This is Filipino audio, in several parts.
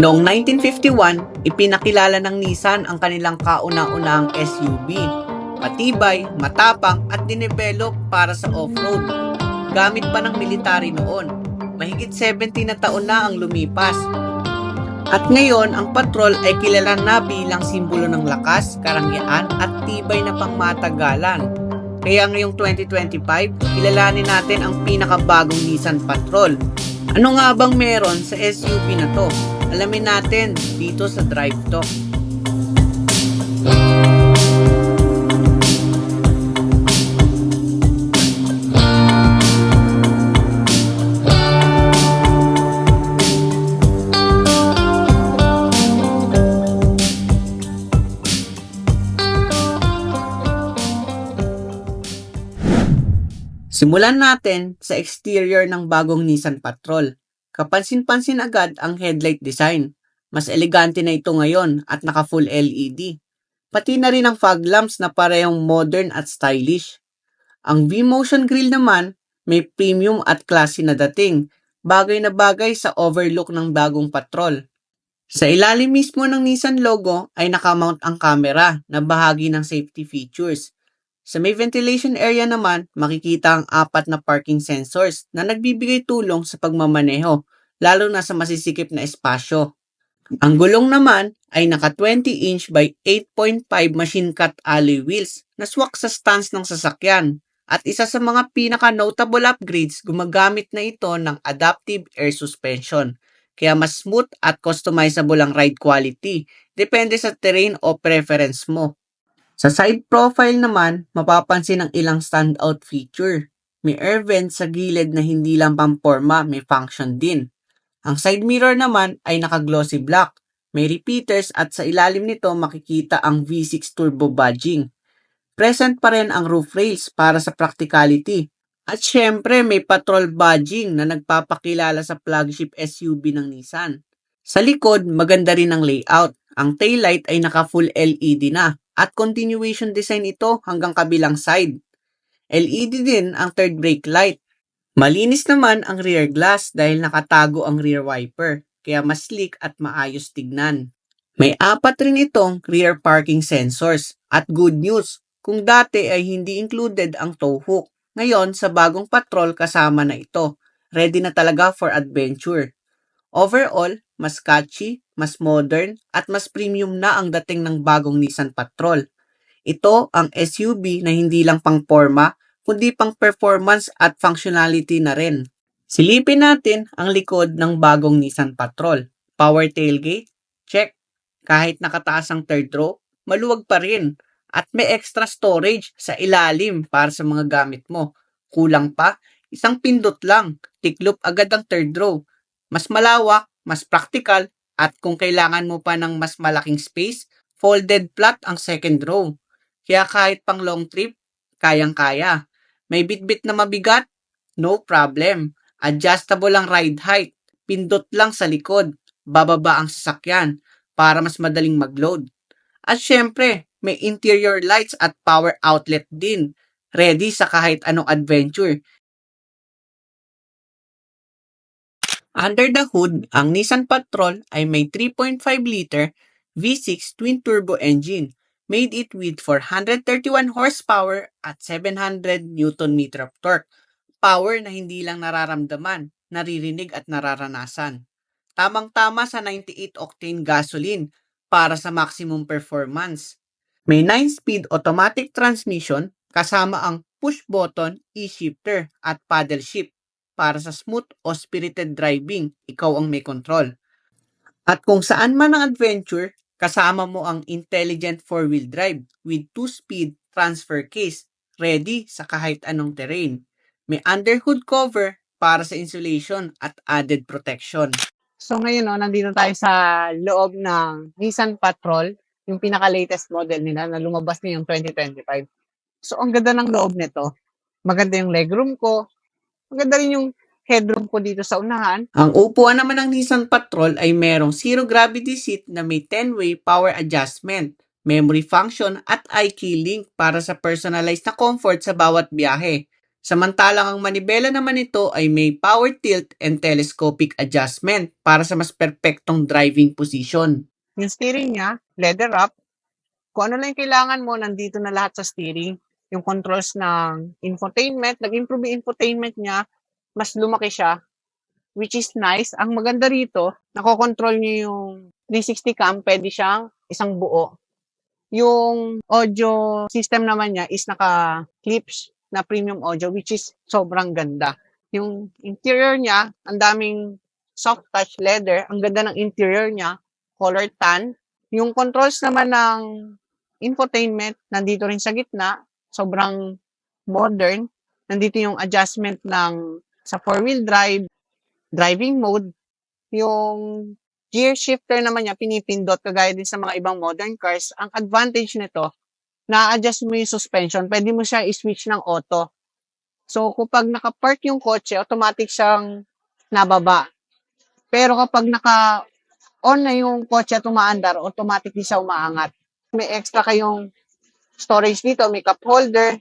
Noong 1951, ipinakilala ng Nissan ang kanilang kauna-unahang SUV. Matibay, matapang at dinevelop para sa off-road. Gamit pa ng military noon. Mahigit 70 na taon na ang lumipas. At ngayon, ang patrol ay kilala na bilang simbolo ng lakas, karangyaan at tibay na pangmatagalan. Kaya ngayong 2025, kilalanin natin ang pinakabagong Nissan Patrol. Ano nga bang meron sa SUV na to? Alamin natin dito sa Drive Talk. Simulan natin sa exterior ng bagong Nissan Patrol. Kapansin-pansin agad ang headlight design. Mas elegante na ito ngayon at naka-full LED. Pati na rin ang fog lamps na parehong modern at stylish. Ang V-Motion Grille naman may premium at classy na dating. Bagay na bagay sa overlook ng bagong Patrol. Sa ilalim mismo ng Nissan logo ay nakamount ang camera na bahagi ng safety features. Sa may ventilation area naman, makikita ang 4 na parking sensors na nagbibigay tulong sa pagmamaneho, lalo na sa masisikip na espasyo. Ang gulong naman ay naka 20-inch by 8.5 machine cut alloy wheels na swak sa stance ng sasakyan. At isa sa mga pinaka-notable upgrades, gumagamit na ito ng adaptive air suspension. Kaya mas smooth at customizable ang ride quality, depende sa terrain o preference mo. Sa side profile naman, mapapansin ang ilang standout feature. May air vent sa gilid na hindi lang pamporma, may function din. Ang side mirror naman ay naka-glossy black. May repeaters at sa ilalim nito makikita ang V6 turbo badging. Present pa rin ang roof rails para sa practicality. At syempre may patrol badging na nagpapakilala sa flagship SUV ng Nissan. Sa likod, maganda rin ang layout. Ang taillight ay naka-full LED na. At continuation design ito hanggang kabilang side. LED din ang third brake light. Malinis naman ang rear glass dahil nakatago ang rear wiper, kaya mas sleek at maayos tignan. May 4 rin itong rear parking sensors. At good news, kung dati ay hindi included ang tow hook, ngayon sa bagong Patrol kasama na ito. Ready na talaga for adventure. Overall, mas catchy, mas modern, at mas premium na ang dating ng bagong Nissan Patrol. Ito ang SUV na hindi lang pang forma, kundi pang performance at functionality na rin. Silipin natin ang likod ng bagong Nissan Patrol. Power tailgate? Check. Kahit nakataas ang third row, maluwag pa rin. At may extra storage sa ilalim para sa mga gamit mo. Kulang pa, isang pindot lang, tiklop agad ang third row. Mas malawak, mas practical, at kung kailangan mo pa ng mas malaking space, folded flat ang second row. Kaya kahit pang long trip, kayang-kaya. May bitbit na mabigat? No problem. Adjustable ang ride height. Pindot lang sa likod. Bababa ang sasakyan para mas madaling mag-load. At syempre, may interior lights at power outlet din. Ready sa kahit anong adventure. Under the hood, ang Nissan Patrol ay may 3.5-liter V6 twin-turbo engine. Made it with 431 horsepower at 700 Nm of torque. Power na hindi lang nararamdaman, naririnig at nararanasan. Tamang-tama sa 98-octane gasoline para sa maximum performance. May 9-speed automatic transmission kasama ang push-button e-shifter at paddle shift. Para sa smooth o spirited driving, ikaw ang may control. At kung saan man ang adventure, kasama mo ang intelligent 4-wheel drive with 2-speed transfer case, ready sa kahit anong terrain. May underhood cover para sa insulation at added protection. So ngayon, nandito tayo sa loob ng Nissan Patrol, yung pinaka-latest model nila na lumabas ngayong 2025. So ang ganda ng loob nito. Maganda yung legroom ko. Maganda rin yung headroom ko dito sa unahan. Ang upuan naman ng Nissan Patrol ay merong zero gravity seat na may 10-way power adjustment, memory function at iKey link para sa personalized na comfort sa bawat biyahe. Samantalang ang manibela naman nito ay may power tilt and telescopic adjustment para sa mas perpektong driving position. Yung steering niya, leather wrap. Kung ano lang yung kailangan mo, nandito na lahat sa steering. Yung controls ng infotainment, nag-improve yung infotainment niya, mas lumaki siya, which is nice. Ang maganda rito, nakokontrol niyo yung 360 cam, pwede siyang isang buo. Yung audio system naman niya is naka-clips na premium audio, which is sobrang ganda. Yung interior niya, ang daming soft touch leather. Ang ganda ng interior niya, color tan. Yung controls naman ng infotainment, nandito rin sa gitna, sobrang modern. Nandito yung adjustment ng sa four-wheel drive, driving mode. Yung gear shifter naman niya, pinipindot kagaya din sa mga ibang modern cars. Ang advantage nito, na-adjust mo yung suspension, pwede mo siya i-switch ng auto. So, kapag naka-park yung kotse, automatic siyang nababa. Pero kapag naka-on na yung kotse at umaandar, automatic din siya umaangat. May extra kayong storage dito, may cup holder,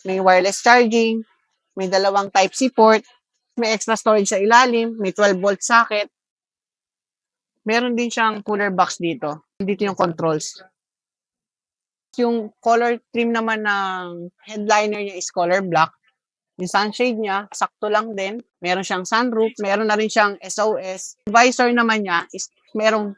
may wireless charging, may dalawang Type-C port, may extra storage sa ilalim, may 12-volt socket. Meron din siyang cooler box dito. Dito yung controls. Yung color trim naman ng headliner niya is color black. Yung sunshade niya, sakto lang din. Meron siyang sunroof, meron na rin siyang SOS. Visor naman niya is merong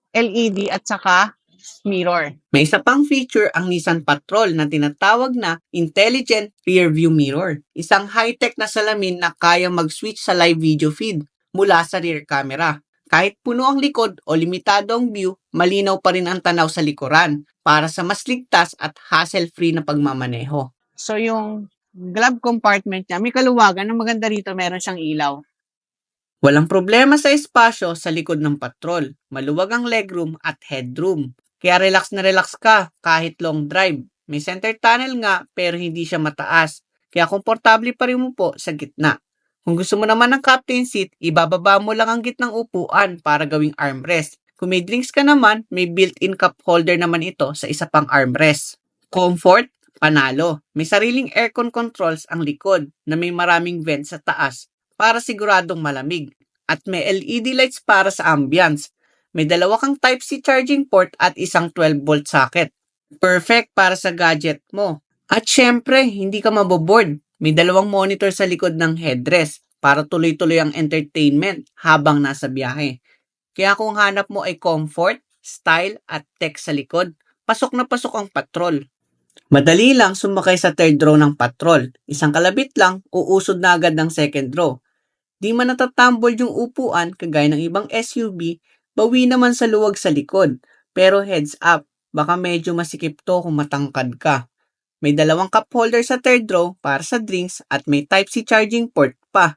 LED at saka mirror. May isa pang feature ang Nissan Patrol na tinatawag na Intelligent Rear View Mirror. Isang high-tech na salamin na kayang mag-switch sa live video feed mula sa rear camera. Kahit puno ang likod o limitado ang view, malinaw pa rin ang tanaw sa likuran para sa mas ligtas at hassle-free na pagmamaneho. So yung glove compartment niya, may kaluwagan. Ang maganda rito, meron siyang ilaw. Walang problema sa espasyo sa likod ng Patrol. Maluwag ang legroom at headroom. Kaya relax na relax ka kahit long drive. May center tunnel nga pero hindi siya mataas. Kaya komportable pa rin mo po sa gitna. Kung gusto mo naman ng captain seat, ibababa mo lang ang gitnang upuan para gawing armrest. Kung may drinks ka naman, may built-in cup holder naman ito sa isa pang armrest. Comfort, panalo. May sariling aircon controls ang likod na may maraming vents sa taas para siguradong malamig. At may LED lights para sa ambience. May dalawa kang Type-C charging port at isang 12-volt socket. Perfect para sa gadget mo. At syempre, hindi ka maboboard. May dalawang monitor sa likod ng headrest para tuloy-tuloy ang entertainment habang nasa biyahe. Kaya kung hanap mo ay comfort, style at tech sa likod, pasok na pasok ang Patrol. Madali lang sumakay sa third row ng Patrol. Isang kalabit lang, uusod na agad ng second row. Di man natatambol yung upuan kagaya ng ibang SUV, bawi naman sa luwag sa likod. Pero heads up, baka medyo masikip to kung matangkad ka. May dalawang cup holder sa third row para sa drinks at may Type-C charging port pa.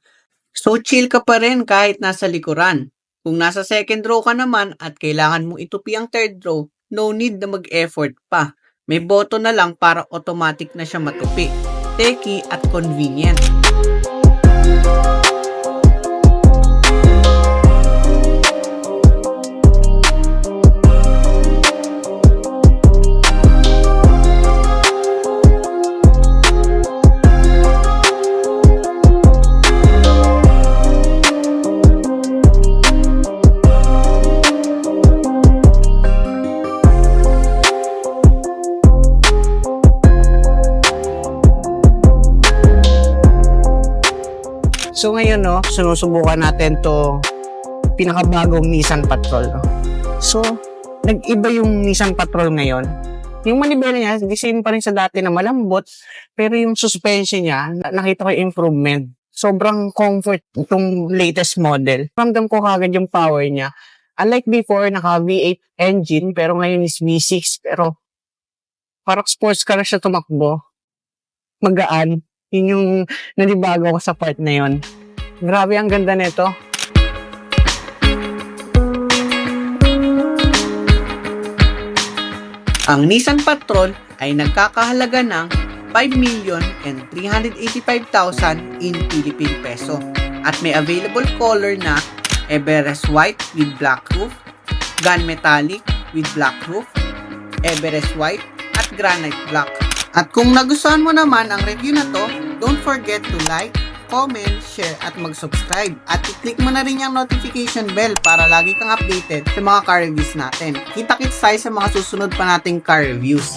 So chill ka pa rin kahit nasa likuran. Kung nasa second row ka naman at kailangan mong itupi ang third row, no need na mag-effort pa. May button na lang para automatic na siya matupi. Techy at convenient. So ngayon, no, sinusubukan natin to pinakabagong Nissan Patrol. No? So, nag-iba yung Nissan Patrol ngayon. Yung manibela niya, the same pa rin sa dati na malambot, pero yung suspension niya, nakita ko yung improvement. Sobrang comfort itong latest model. Ramdam ko kagad yung power niya. Unlike before, naka V8 engine, pero ngayon is V6. Pero parang sports car siya tumakbo. Magaan. Yun yung nanibago ko sa part na yun. Grabe, ang ganda nito. Ang Nissan Patrol ay nagkakahalaga ng 5,385,000 in Philippine peso at may available color na Everest White with black roof, Gunmetallic with black roof, Everest White at Granite Black. At kung nagustuhan mo naman ang review na to, Don't forget to like, comment, share at mag-subscribe. At i-click mo na rin yung notification bell para lagi kang updated sa mga car reviews natin. Kita-kits tayo sa mga susunod pa nating car reviews.